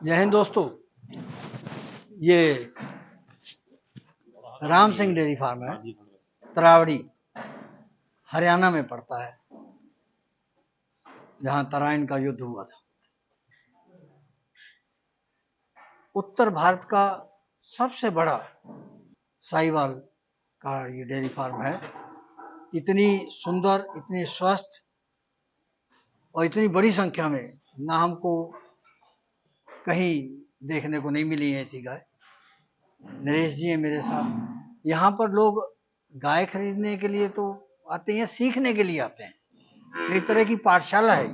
जय हिंद दोस्तों। ये राम सिंह डेयरी फार्म है, तरावड़ी हरियाणा में पड़ता है, जहां तराइन का युद्ध हुआ था। उत्तर भारत का सबसे बड़ा साहिवाल का ये डेयरी फार्म है। इतनी सुंदर, इतनी स्वस्थ और इतनी बड़ी संख्या में ना हमको कहीं देखने को नहीं मिली है ऐसी गाय। नरेश जी है मेरे साथ। यहाँ पर लोग गाय खरीदने के लिए तो आते हैं, सीखने के लिए आते हैं। एक तरह की पाठशाला है।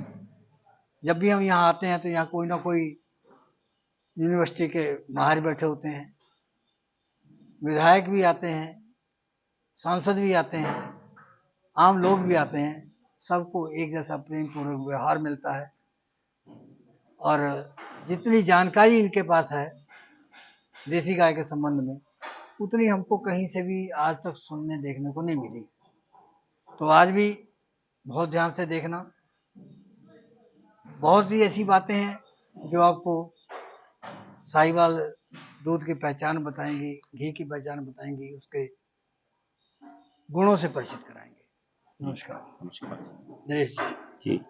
जब भी हम यहाँ आते हैं तो यहाँ कोई ना कोई यूनिवर्सिटी के माहिर बैठे होते हैं, विधायक भी आते हैं, सांसद भी आते हैं, आम लोग भी आते हैं। सबको एक जैसा प्रेम पूर्वक व्यवहार मिलता है और जितनी जानकारी इनके पास है देसी गाय के संबंध में, उतनी हमको कहीं से भी आज तक सुनने देखने को नहीं मिली। तो आज भी बहुत ध्यान से देखना। बहुत सी ऐसी बातें हैं जो आपको साहिवाल दूध की पहचान बताएंगी, घी की पहचान बताएंगी, उसके गुणों से परिचित कराएंगे। नमस्कार नरेश जी।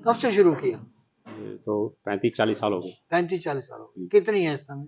कब से शुरू किया? तो 35-40 साल हो गए। 35-40 साल हो गए। कितनी है इस समय?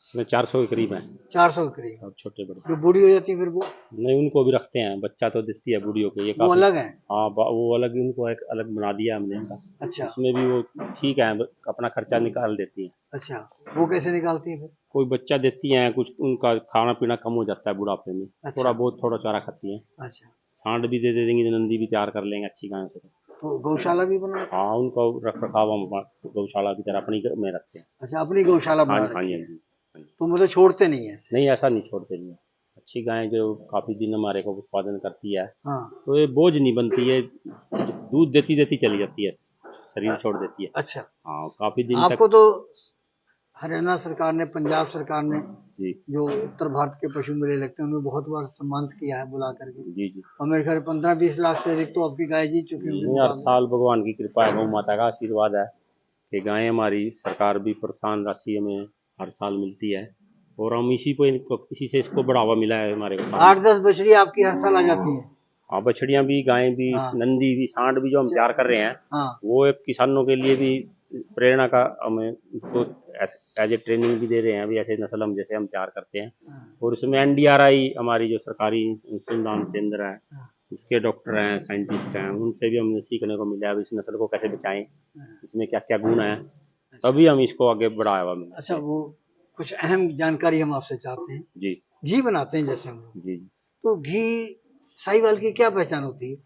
इसमें 400 के करीब है। 400 के करीब। सब छोटे बड़े। जो बूढ़ी हो जाती है फिर वो? नहीं, उनको भी रखते हैं। बच्चा तो देती है बूढ़ियों को। ये वो अलग है? हाँ, वो अलग, उनको एक अलग बना दिया हमने इनका। अच्छा। उसमें भी वो ठीक है, अपना खर्चा निकाल देती है। अच्छा, वो कैसे निकालती है फिर? कोई बच्चा देती है, कुछ उनका खाना पीना कम हो जाता है बुढ़ापे में। अच्छा। थोड़ा बहुत थोड़ा चारा खाती है। अच्छा। सांड भी दे देंगे, नंदी भी तैयार कर लेंगे अच्छी गाय से। तो गौशाला भी बना? हाँ, उनको रख रखाव हम गौशाला की तरह अपनी में रखते हैं। अच्छा, अपनी गौशाला बना रखी है। तो मतलब छोड़ते नहीं है? नहीं, ऐसा नहीं छोड़ते नहीं। अच्छी गाय जो काफी दिन हमारे को उत्पादन करती है। हाँ। तो ये बोझ नहीं बनती है, दूध देती देती चली जाती है, शरीर छोड़ देती है। अच्छा। हाँ, काफी दिन आपको तक। तो हरियाणा सरकार ने, पंजाब सरकार ने जी जो उत्तर भारत के पशु मेले लगते हैं उनमें बहुत बार सम्मानित किया है बुला करके। जी जी। और मेरे ख्याल 15-20 लाख से अधिक तो आपकी गाय जीत चुकी नहीं, हर साल भगवान की कृपा है, गौ माता का आशीर्वाद है कि गायें हमारी, सरकार भी प्रोत्साहन राशि हमें हर साल मिलती है और हम इसी से इसको बढ़ावा मिला है हमारे को। 8-10 बछड़ी आपकी हर साल आ जाती है? हाँ, बछड़ियां भी, गायें भी, हाँ। नंदी भी, सांड भी जो हम तैयार कर रहे हैं। हाँ। वो एक किसानों के लिए भी प्रेरणा का, हमें उसको एज ए ट्रेनिंग भी दे रहे हैं अभी। ऐसे नस्ल हम जैसे हम तैयार करते हैं। और उसमें NDRI हमारी जो सरकारी अनुसंधान केंद्र है, उसके डॉक्टर हैं, साइंटिस्ट हैं, उनसे भी हमें सीखने को मिला है इस नस्ल को कैसे बचाएं, इसमें क्या क्या गुण है, तभी हम इसको आगे बढ़ावा मिला। अच्छा, वो कुछ अहम जानकारी हम आपसे चाहते हैं। जी। घी बनाते हैं जैसे हम लोग। जी। तो घी साहिवाल की क्या पहचान होती है?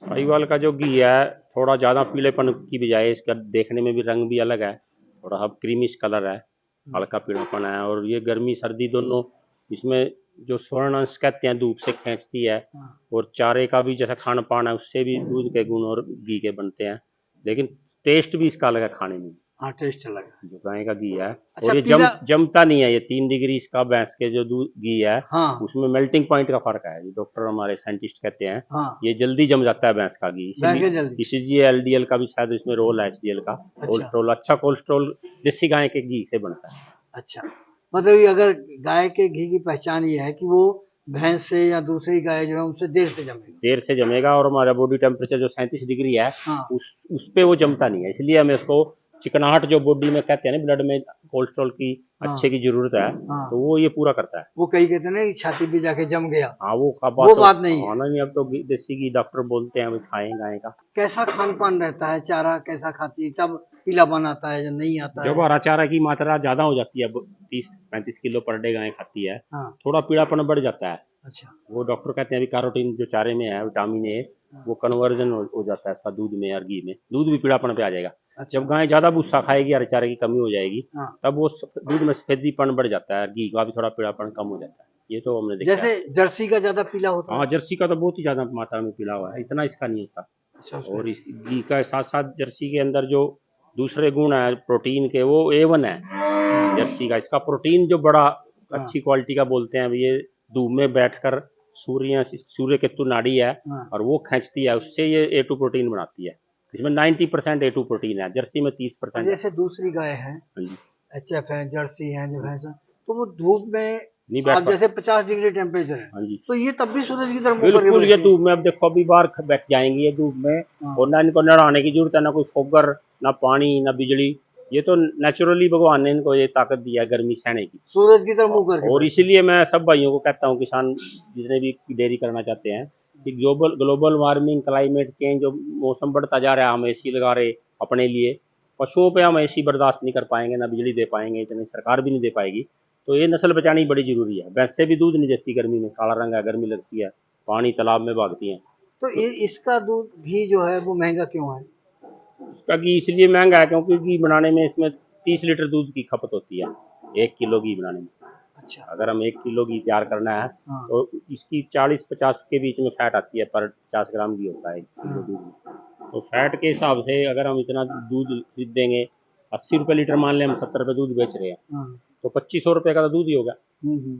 साहिवाल का जो घी है थोड़ा ज्यादा पीलेपन की बजाय इसका देखने में भी रंग भी अलग है, थोड़ा अब क्रीमिश कलर है, हल्का पीलापन है। और ये गर्मी सर्दी दोनों, इसमें जो स्वर्ण अंश कहते हैं धूप से खींचती है। और चारे का भी जैसा खान पान है उससे भी दूध के गुण और घी के बनते हैं, लेकिन टेस्ट भी इसका अलग है खाने में। हाँ, टेस्ट अलग है जो गाय का घी है। अच्छा, और ये जमता नहीं है। ये 3 डिग्री इसका भैंस के जो दूध घी है। हाँ। उसमें मेल्टिंग पॉइंट का फर्क है, डॉक्टर हमारे साइंटिस्ट कहते हैं। हाँ। ये जल्दी जम जाता है भैंस का घी, इसीलिए LDL का भी शायद इसमें रोल है, HDL का। कोलेस्ट्रॉल, अच्छा कोलेस्ट्रॉल देसी गाय के घी से बनता है। अच्छा, मतलब ये अगर गाय के घी की पहचान ये है कि वो भैंस से या दूसरी गाय जो है उनसे देर से जमेगा और हमारा बॉडी टेम्परेचर जो 37 डिग्री है। हाँ। उस पे वो जमता नहीं है, इसलिए हमें उसको चिकनाहट जो बॉडी में कहते हैं ना, ब्लड में कोलेस्ट्रॉल की अच्छे की जरूरत है। हाँ। तो वो ये पूरा करता है। वो कई कहते हैं ना छाती पे जाके जम गया। हाँ, वो बात नहीं है। नहीं, अब तो देसी घी डॉक्टर बोलते हैं खाएं गाय का। कैसा खान पान रहता है, चारा कैसा खाती है, तब पीलापन आता है या नहीं आता है? जब हरा चारा की मात्रा ज्यादा हो जाती है, 30-35 किलो पर डे गाय खाती है। हाँ। थोड़ा पीलापन बढ़ जाता है। अच्छा। वो डॉक्टर कहते हैं अभी कैरोटीन जो चारे में है, विटामिन ए, वो कन्वर्जन हो जाता है इसका दूध में और घी में, दूध भी पीलापन पे आ जाएगा। अच्छा। जब गाय ज्यादा भूसा खाएगी, हरे चारे की कमी हो जाएगी। हाँ। तब वो दूध में सफेदीपन बढ़ जाता है, घी का भी थोड़ा पीलापन कम हो जाता है। ये तो हमने देखा। जैसे जर्सी का ज्यादा पीला होता है? हाँ, जर्सी का तो बहुत ही ज्यादा मात्रा में पीला हुआ है, इतना इसका नहीं होता। अच्छा। और इस घी का साथ साथ जर्सी के अंदर जो दूसरे गुण है प्रोटीन के, वो A1 है जर्सी का। इसका प्रोटीन जो बड़ा अच्छी क्वालिटी का बोलते हैं, ये धूप में बैठकर सूर्य केतु नाड़ी है और वो खींचती है, उससे ये A2 प्रोटीन बनाती है। इसमें 90% A2 प्रोटीन है, जर्सी में 30%। जैसे दूसरी गाय है HF है, जर्सी है जो भैंस, तो वो धूप में नहीं बैठ अब जैसे 50 डिग्री टेम्परेचर है, हाँ जी तो ये तब भी सूरज की तरफ मुंह करके बिल्कुल। ये बैठती धूप में अब देखो अभी बाहर बैठ जाएंगी ये धूप में, हाँ। और ना इनको नड़ाने की जरूरत है, ना कोई फोगर, ना पानी, ना बिजली। ये तो नेचुरली भगवान ने इनको ये ताकत दिया है गर्मी सहने की। सूरज की तरफ मुंह करके और बैठती इसीलिए मैं सब भाइयों को कहता हूँ, किसान जितने भी डेयरी करना चाहते हैं, कि global global warming, climate change, जो मौसम बढ़ता जा रहा है, हम एसी लगा रहे अपने लिए, पशुओं पे हम एसी बर्दाश्त नहीं कर पाएंगे, ना बिजली दे पाएंगे, इतनी सरकार भी नहीं दे पाएगी। तो ये नस्ल बचानी बड़ी जरूरी है। भैंसे भी दूध नहीं देती गर्मी में, काला रंग है, गर्मी लगती है, पानी तालाब में भागती हैं। तो इसका दूध घी जो है वो महंगा क्यों है? इसका घी इसलिए महंगा है क्योंकि घी बनाने में इसमें 30 लीटर दूध की खपत होती है 1 किलो घी बनाने में। अच्छा अगर हम 1 किलो घी तैयार करना है हाँ तो इसकी 40-50 के बीच में फैट आती है, पर 50 ग्राम घी होता है 1 किलो हाँ दूध में। तो फैट के हिसाब से अगर हम इतना दूध खरीदेंगे, 80 रुपये लीटर मान लें, हम 70 रुपये दूध बेच रहे हैं, हाँ तो 2500 रुपये का तो दूध ही होगा। हम्म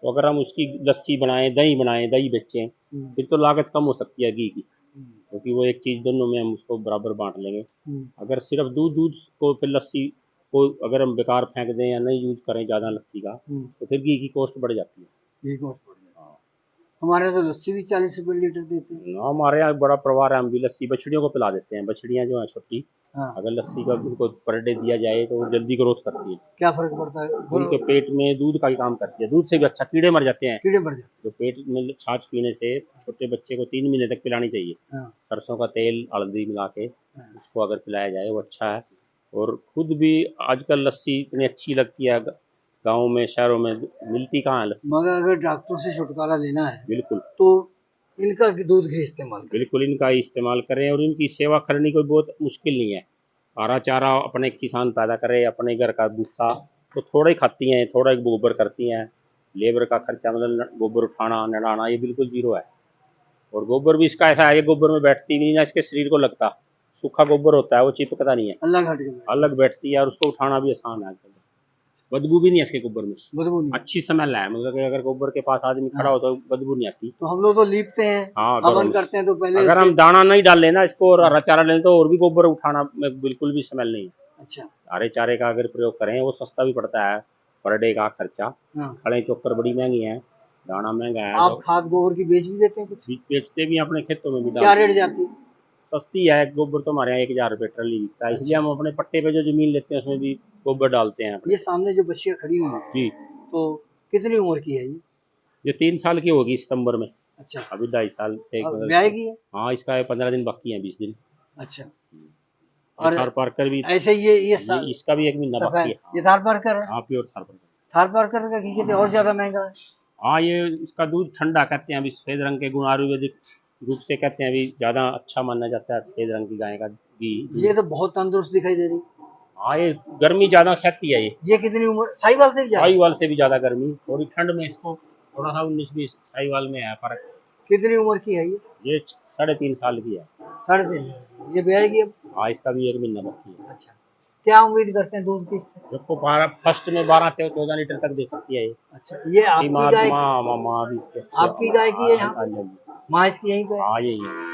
तो अगर हम उसकी लस्सी बनाएं, दही बेचें, हम्म, फिर तो लागत कम हो सकती है घी की, हम्म, क्योंकि वो एक चीज़ दोनों में हम उसको बराबर बांट लेंगे। हम्म। अगर सिर्फ दूध दूध को फिर लस्सी को अगर हम बेकार फेंक दें या नहीं यूज करें ज़्यादा लस्सी का, तो फिर घी की कॉस्ट बढ़ जाती है। घी कॉस्ट बढ़ जाती है। हमारे यहाँ तो लस्सी भी 40 रुपए लीटर देते हैं। हमारे यहाँ बड़ा परिवार है, हम भी लस्सी बछड़ियों को पिला देते हैं। बछड़ियाँ जो हैं छोटी, हाँ अगर लस्सी का उनको पर डे दिया जाए तो वो जल्दी ग्रोथ करती है। क्या फर्क पड़ता है? उनके पेट में दूध का ही काम करती है, दूध से भी अच्छा कीड़े मर जाते हैं। कीड़े मर जाते जो पेट में छाछ पीने से छोटे बच्चे को 3 महीने तक पिलानी चाहिए। हैं। हाँ सरसों का तेल हल्दी मिला के हाँ उसको अगर पिलाया जाए वो अच्छा है। और खुद भी आजकल लस्सी इतनी अच्छी लगती है, गाँव में शहरों में मिलती कहाँ है लस्सी। मगर अगर डॉक्टर से छुटकारा लेना है बिल्कुल तो इनका दूध घी इस्तेमाल करें। बिल्कुल इनका ही इस्तेमाल करें, और इनकी सेवा करनी कोई बहुत मुश्किल नहीं है। हरा चारा अपने किसान पैदा करे, अपने घर का भूसा तो थोड़ा ही खाती हैं, थोड़ा ही गोबर करती हैं। लेबर का खर्चा मतलब गोबर उठाना नड़ाना ये बिल्कुल जीरो है। और गोबर भी इसका ऐसा है, ये गोबर में बैठती भी नहीं ना इसके शरीर को लगता, सूखा गोबर होता है, वो चिपकता नहीं है, अलग हट के बैठे, अलग बैठती है, और उसको उठाना भी आसान है। बदबू भी नहीं है इसके गोबर में, बदबू नहीं। अच्छी स्मेल है, मतलब कि अगर गोबर के पास आदमी खड़ा हाँ हो तो बदबू नहीं आती। तो हम लोग तो लीपते हैं, हाँ अगर हवन हम करते हैं तो पहले अगर हम से। दाना नहीं डाल लेना इसको और हरा चारा लें तो और भी गोबर उठाना में बिल्कुल भी स्मेल नहीं है। अच्छा हरे चारे का अगर प्रयोग करें वो सस्ता भी पड़ता है, पर डे का खर्चा। हाँ खड़े चोकर बड़ी महंगी है, दाना महंगा है, आप तो खाद गोबर की बेच भी देते हैं कुछ? बेचते भी हैं, अपने खेतों में भी क्या डालते रेट हैं। जाती है? सस्ती है गोबर तो हमारे यहाँ 1000 रुपये ट्रली बिकता है, इसलिए अच्छा हम अपने पट्टे पे जो जमीन लेते हैं उसमें भी गोबर डालते हैं अपने। ये सामने जो बच्चियां खड़ी हुई हैं जी तो कितनी उम्र की है ये 3 साल की होगी सितंबर में, अच्छा अभी 2.5 साल से अब मतलब ब्याह की है? हाँ इसका 15 दिन बाकी है, 20 दिन। अच्छा ये और थार पार्कर भी, ऐसे ये इसका भी 1 महीना बाकी सफेद है। ये थार पारकर है। हाँ प्योर थार पार्कर। थार पारकर का घी कहते हैं और ज्यादा महंगा है। हाँ ये इसका दूध ठंडा कहते हैं, अभी सफेद रंग के गुण आयुर्वेदिक रूप से कहते हैं, अभी ज़्यादा अच्छा माना जाता है सफेद रंग की गाय का घी। ये तो बहुत तंदुरुस्त दिखाई दे रही। हाँ ये गर्मी ज़्यादा सहती है, ये कितनी उम्र साहिवाल से भी ज्यादा? साहिवाल से भी ज़्यादा गर्मी, थोड़ी ठंड में इसको थोड़ा सा 19-20 साहिवाल में है फर्क। कितनी उम्र की है ये 3.5 साल की है। 3.5 ये ब्याह की है। हाँ इसका भी 1 महीना बाकी है। अच्छा क्या उम्मीद करते हैं दूध की इससे? देखो 12 फर्स्ट में 12-14 लीटर तक दे सकती है ये। अच्छा ये इसकी आपकी माँ गाय माँ भी इसके अच्छी है। आपकी गाय की है यहाँ? हाँ जी, हाँ जी। माँ इसकी यहीं पे है? हाँ यही है।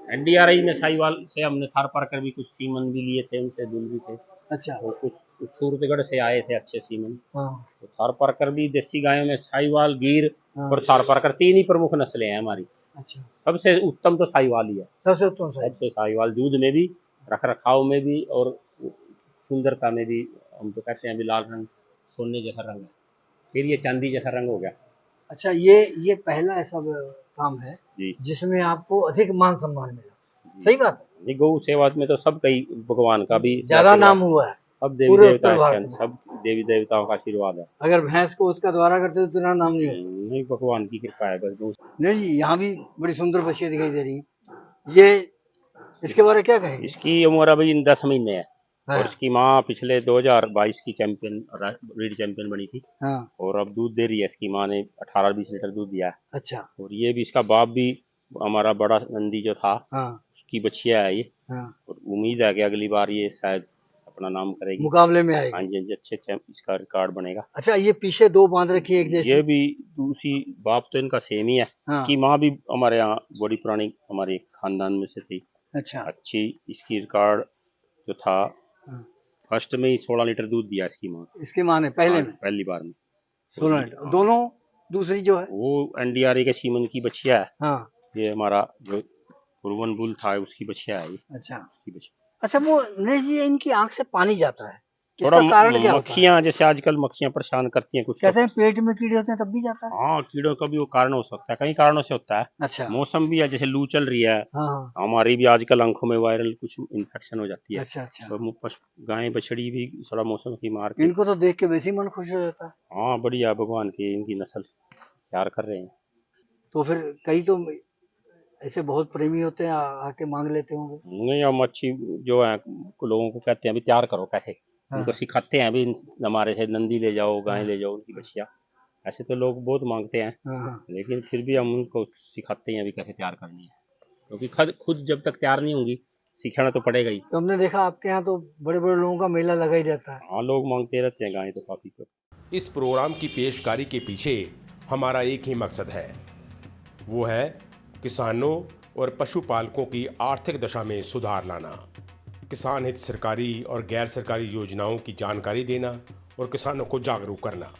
एनडीआरआई में साहिवाल से हमने थार पार कर भी कुछ सीमन भी लिए थे, उनसे दूध भी थे, अच्छा और कुछ सूरतगढ़ से आए थे अच्छे सीमन। हाँ तो थार पारकर भी देसी गायों में साहिवाल, गिर हाँ और थार पारकर 3 ही प्रमुख नस्लें हैं हमारी। अच्छा सबसे उत्तम तो साहिवाल ही है, सबसे उत्तम साहिब। सबसे साहिवाल दूध में भी, रख रखाव में भी, और सुंदरता में भी। हम तो कहते हैं अभी लाल रंग सोने जैसा रंग है, फिर ये चांदी जैसा रंग हो गया। अच्छा ये पहला ऐसा काम है जी जिसमें आपको अधिक मान सम्मान मिला। सही बात है, ये गौ सेवा में तो सब कई भगवान का भी ज्यादा नाम हुआ है सब देवी पूरे देवता उत्तर भारत हैं, में। सब देवी देवताओं का आशीर्वाद है। अगर भैंस को उसका द्वारा करते तो इतना नाम नहीं होता। नहीं भगवान की कृपा है बस। नहीं जी यहाँ भी बड़ी सुंदर बच्चियां दिखाई दे रही हैं। ये इसके बारे में क्या कहेंगे? इसकी उम्र अभी 10 महीने है, हाँ और इसकी माँ पिछले 2022 की चैंपियन ब्रीड चैंपियन बनी थी, हाँ और अब दूध दे रही है। इसकी माँ ने 18-20 लीटर दूध दिया है। अच्छा और ये भी इसका बाप भी हमारा बड़ा नंदी जो था हाँ उसकी बच्चिया है ये, हाँ और उम्मीद है कि अगली बार ये शायद अपना नाम करेगी, मुकाबले में हाँ आएगी। जी, अच्छे इसका रिकॉर्ड बनेगा। अच्छा ये पीछे दो बांध रखी है एक जैसी। ये भी दूसरी, बाप तो इनका सेम ही है। हाँ इसकी माँ भी हमारे यहाँ बड़ी पुरानी हमारे खानदान में से थी, अच्छा अच्छी। इसकी रिकॉर्ड जो था हाँ फर्स्ट में ही 16 लीटर दूध दिया इसकी माँ को। इसके माँ ने पहले में पहली बार में 16 लीटर। दोनों दूसरी जो है वो एनडीआरए के सीमन की बछिया है। हाँ ये हमारा जो पुरवन बुल था उसकी बछिया है ये। अच्छा उसकी बछिया अच्छा। वो नरेश जी इनकी आंख से पानी जाता है, थोड़ा इसका कारण क्या होता है? मक्खियां, जैसे आजकल मक्खियां परेशान करती हैं कुछ कहते हैं पेट में कीड़े होते हैं तब भी जाता है। हाँ, कीड़ों का भी वो कारण हो सकता है, कई कारणों से होता है। अच्छा मौसम भी है, जैसे लू चल रही है, हाँ हाँ हमारी भी आजकल आंखों में वायरल कुछ इन्फेक्शन हो जाती है। अच्छा अच्छा। तो गाय बछड़ी भी थोड़ा मौसम की मार के। इनको तो देख के वैसे ही मन खुश हो जाता है। हाँ बढ़िया, भगवान की इनकी नस्ल तैयार कर रहे हैं। तो फिर कई तो ऐसे बहुत प्रेमी होते हैं, आके मांग लेते होंगे। नहीं, हम अच्छी जो है लोगों को कहते हैं अभी तैयार करो कैसे, हाँ उनको सिखाते हैं अभी हमारे से नंदी ले जाओ, गाय हाँ ले जाओ उनकी बछिया। ऐसे तो लोग बहुत मांगते हैं, हाँ हाँ। लेकिन फिर भी हम उनको सिखाते हैं अभी कैसे तैयार करनी है, क्योंकि खुद जब तक तैयार नहीं होंगी सीखना तो पड़ेगा ही। तो हमने देखा आपके यहाँ तो बड़े बड़े लोगों का मेला लगा ही रहता है। हाँ, लोग मांगते रहते हैं गाय तो काफी तो। इस प्रोग्राम की पेशकारी के पीछे हमारा एक ही मकसद है, वो है किसानों और पशुपालकों की आर्थिक दशा में सुधार लाना, किसान हित सरकारी और गैर सरकारी योजनाओं की जानकारी देना और किसानों को जागरूक करना।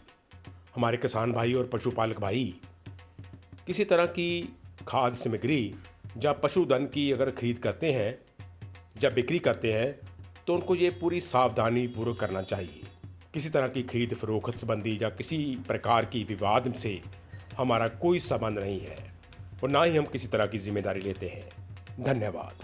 हमारे किसान भाई और पशुपालक भाई किसी तरह की खाद्य सामग्री या पशुधन की अगर खरीद करते हैं या बिक्री करते हैं तो उनको ये पूरी सावधानी पूर्वक करना चाहिए। किसी तरह की खरीद फरोख्त संबंधी या किसी प्रकार की विवाद से हमारा कोई संबंध नहीं है और ना ही हम किसी तरह की जिम्मेदारी लेते हैं। धन्यवाद।